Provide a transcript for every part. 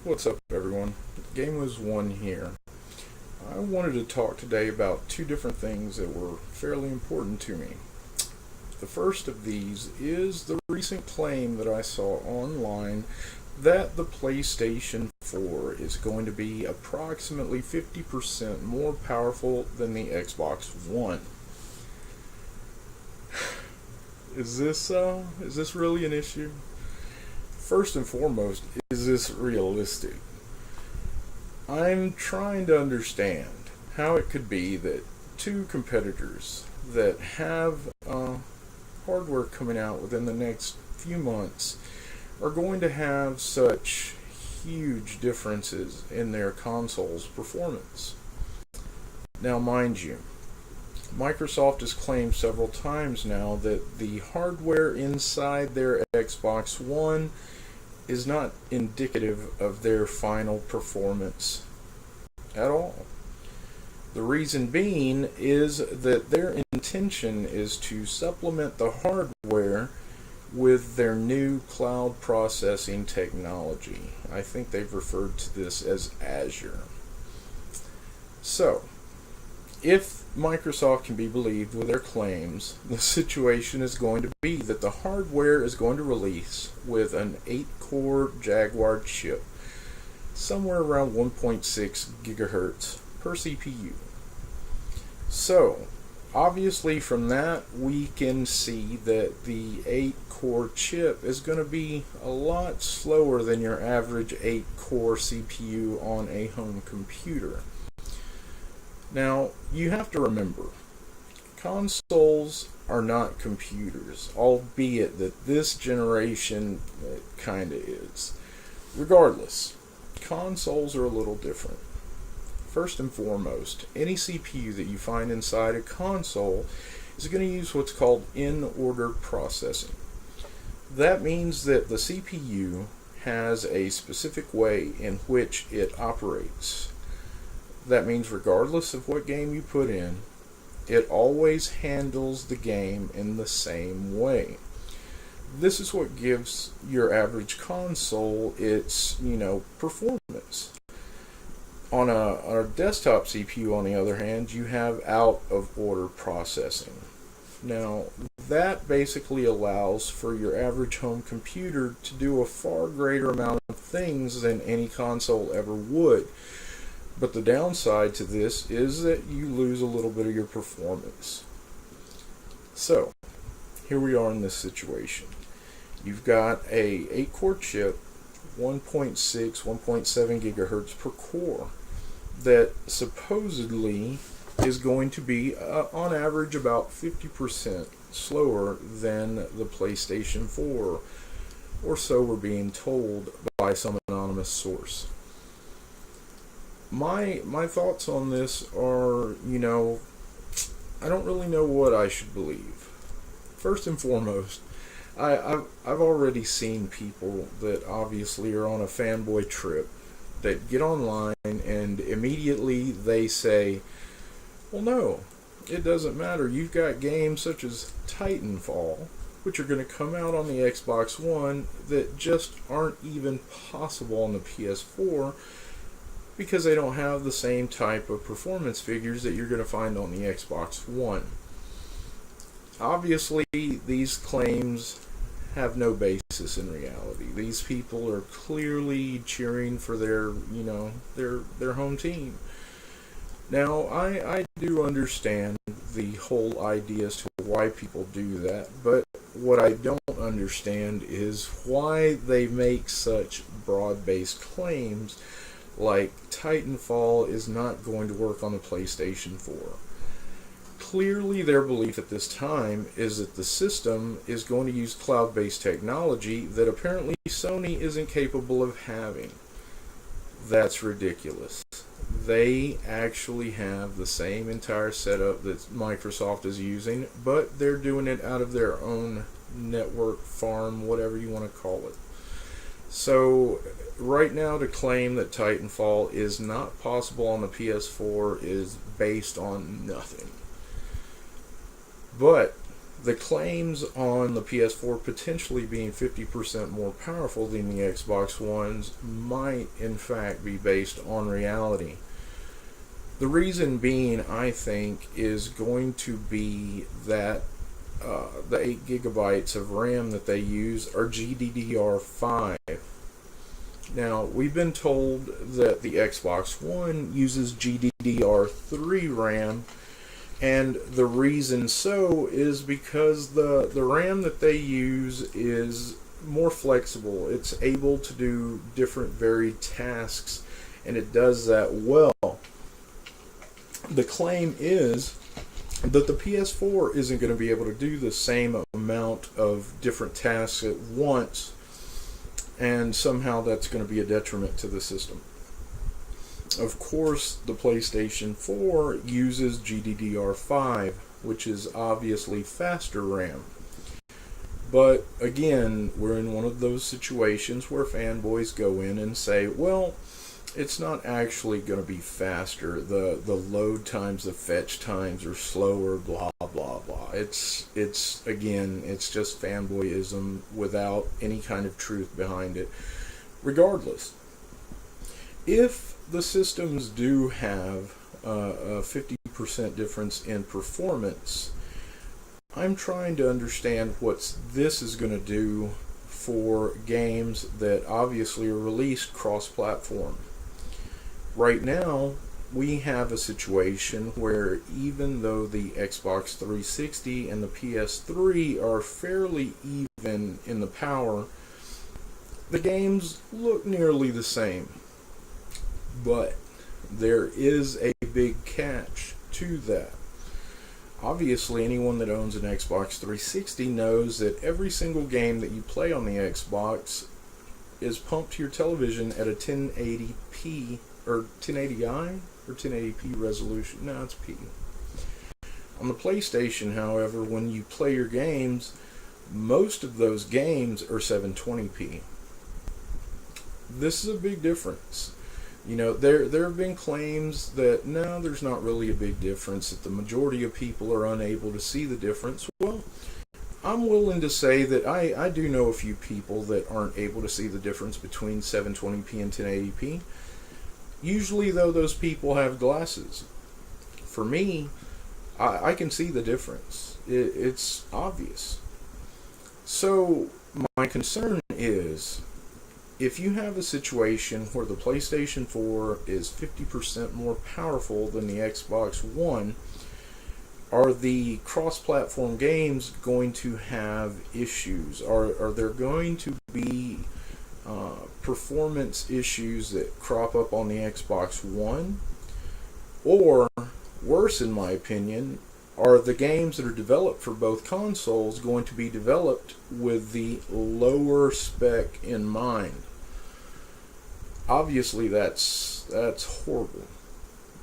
What's up, everyone? Game was one here. I wanted to talk today about two different things that were fairly important to me. The first of these is the recent claim that I saw online that the PlayStation 4 is going to be approximately 50% more powerful than the Xbox One. Is this really an issue? First and foremost, is this realistic? I'm trying to understand how it could be that two competitors that have hardware coming out within the next few months are going to have such huge differences in their console's performance. Now, mind you, Microsoft has claimed several times now that the hardware inside their Xbox One is not indicative of their final performance at all. The reason being is that their intention is to supplement the hardware with their new cloud processing technology. I think they've referred to this as Azure. So, if Microsoft can be believed with their claims, the situation is going to be that the hardware is going to release with an 8-core Jaguar chip, somewhere around 1.6 gigahertz per CPU. So, obviously from that we can see that the 8-core chip is going to be a lot slower than your average 8-core CPU on a home computer. Now, you have to remember, consoles are not computers, albeit that this generation kind of is. Regardless, consoles are a little different. First and foremost, any CPU that you find inside a console is going to use what's called in-order processing. That means that the CPU has a specific way in which it operates. That means regardless of what game you put in, it always handles the game in the same way. This is what gives your average console its, performance. On a desktop CPU, on the other hand, you have out-of-order processing. Now, that basically allows for your average home computer to do a far greater amount of things than any console ever would. But the downside to this is that you lose a little bit of your performance. So, here we are in this situation. You've got a 8-core chip, 1.6, 1.7 gigahertz per core, that supposedly is going to be, on average, about 50% slower than the PlayStation 4, or so we're being told by some anonymous source. My thoughts on this are, I don't really know what I should believe. First and foremost, I've already seen people that obviously are on a fanboy trip that get online and immediately they say, well, no, it doesn't matter. You've got games such as Titanfall, which are going to come out on the Xbox One that just aren't even possible on the PS4 because they don't have the same type of performance figures that you're going to find on the Xbox One. Obviously, these claims have no basis in reality. These people are clearly cheering for their home team. Now, I do understand the whole idea as to why people do that, but what I don't understand is why they make such broad-based claims like Titanfall is not going to work on the PlayStation 4. Clearly, their belief at this time is that the system is going to use cloud-based technology that apparently Sony isn't capable of having. That's ridiculous. They actually have the same entire setup that Microsoft is using, but they're doing it out of their own network farm, whatever you want to call it. So, right now to claim that Titanfall is not possible on the PS4 is based on nothing. But The claims on the PS4 potentially being 50% more powerful than the Xbox Ones might in fact be based on reality. The reason being, I think, is going to be that the 8 gigabytes of RAM that they use are GDDR5. Now, we've been told that the Xbox One uses GDDR3 RAM, and the reason so is because the RAM that they use is more flexible. It's able to do different varied tasks, and it does that well. The claim is that the PS4 isn't going to be able to do the same amount of different tasks at once, and somehow that's going to be a detriment to the system. Of course, the PlayStation 4 uses GDDR5, which is obviously faster RAM. But again, we're in one of those situations where fanboys go in and say, well, it's not actually going to be faster. The load times, the fetch times are slower, blah, blah, blah. It's just fanboyism without any kind of truth behind it. Regardless, if the systems do have a 50% difference in performance, I'm trying to understand what this is going to do for games that obviously are released cross-platform. Right now, we have a situation where even though the Xbox 360 and the PS3 are fairly even in the power, the games look nearly the same. But there is a big catch to that. Obviously, anyone that owns an Xbox 360 knows that every single game that you play on the Xbox is pumped to your television at a 1080p or 1080i or 1080p resolution. No, it's P. On the PlayStation, however, when you play your games, most of those games are 720p. This is a big difference. You know, there have been claims that no, there's not really a big difference, that the majority of people are unable to see the difference. Well, I'm willing to say that I do know a few people that aren't able to see the difference between 720p and 1080p. Usually, though, those people have glasses. For me, I can see the difference. It's obvious. So, my concern is, if you have a situation where the PlayStation 4 is 50% more powerful than the Xbox One, are the cross-platform games going to have issues? Are there going to be performance issues that crop up on the Xbox One? Or, worse in my opinion, are the games that are developed for both consoles going to be developed with the lower spec in mind? Obviously, that's horrible.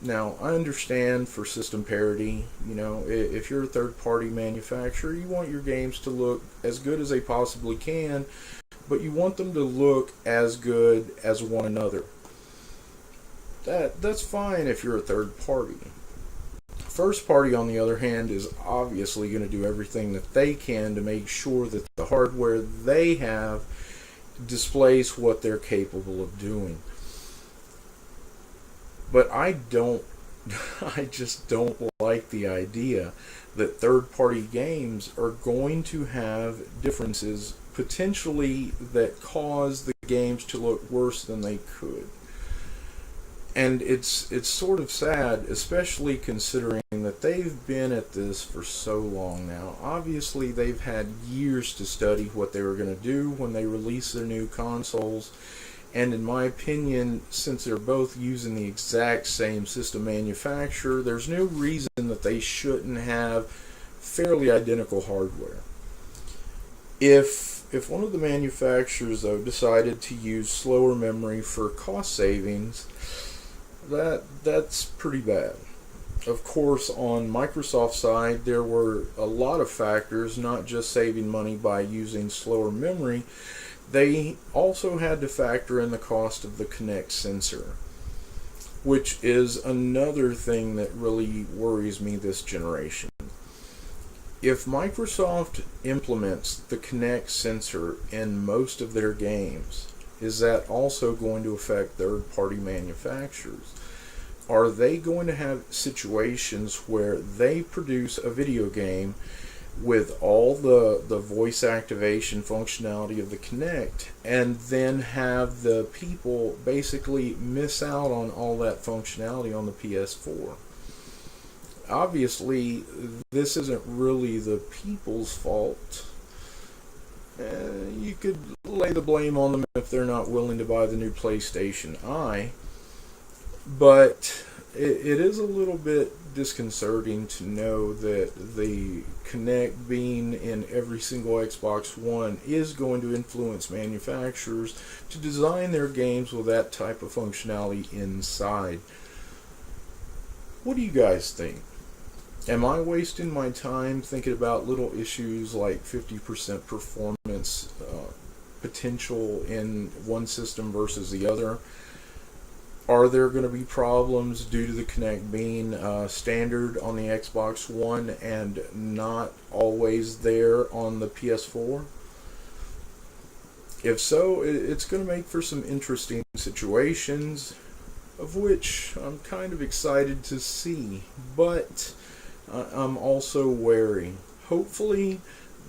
Now, I understand for system parity, you know, if you're a third-party manufacturer, you want your games to look as good as they possibly can, but you want them to look as good as one another. That's fine if you're a third party. First party, on the other hand, is obviously going to do everything that they can to make sure that the hardware they have displays what they're capable of doing. But I just don't like the idea that third-party games are going to have differences potentially that cause the games to look worse than they could. And it's sort of sad, especially considering that they've been at this for so long now. Obviously, they've had years to study what they were going to do when they release their new consoles. And in my opinion, since they're both using the exact same system manufacturer, there's no reason that they shouldn't have fairly identical hardware. If one of the manufacturers, though, decided to use slower memory for cost savings, that's pretty bad. Of course, on Microsoft's side, there were a lot of factors, not just saving money by using slower memory. They also had to factor in the cost of the Kinect sensor, which is another thing that really worries me this generation. If Microsoft implements the Kinect sensor in most of their games, is that also going to affect third-party manufacturers? Are they going to have situations where they produce a video game with all the voice activation functionality of the Kinect, and then have the people basically miss out on all that functionality on the PS4? Obviously, this isn't really the people's fault. You could lay the blame on them if they're not willing to buy the new PlayStation Eye, but it is a little bit disconcerting to know that the Kinect being in every single Xbox One is going to influence manufacturers to design their games with that type of functionality inside. What do you guys think? Am I wasting my time thinking about little issues like 50% performance potential in one system versus the other? Are there going to be problems due to the Kinect being standard on the Xbox One and not always there on the PS4? If so, it's going to make for some interesting situations, of which I'm kind of excited to see, but I'm also wary. Hopefully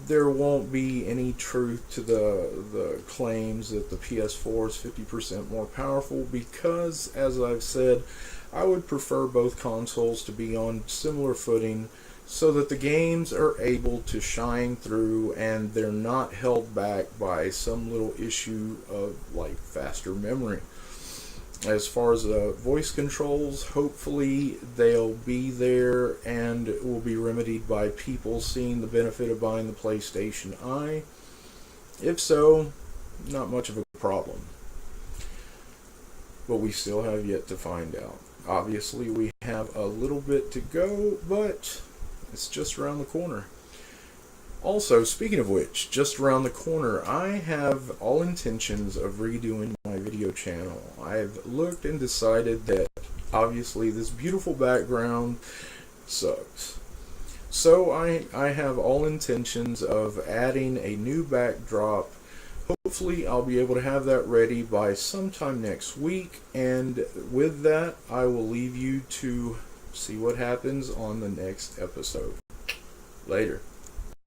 there won't be any truth to the claims that the PS4 is 50% more powerful, because, as I've said, I would prefer both consoles to be on similar footing so that the games are able to shine through and they're not held back by some little issue of like faster memory. As far as voice controls, hopefully they'll be there and will be remedied by people seeing the benefit of buying the PlayStation Eye. If so, not much of a problem. But we still have yet to find out. Obviously, we have a little bit to go, but it's just around the corner. Also, speaking of which, just around the corner, I have all intentions of redoing my video channel. I've looked and decided that obviously this beautiful background sucks. So I have all intentions of adding a new backdrop. Hopefully I'll be able to have that ready by sometime next week, and with that I will leave you to see what happens on the next episode. Later.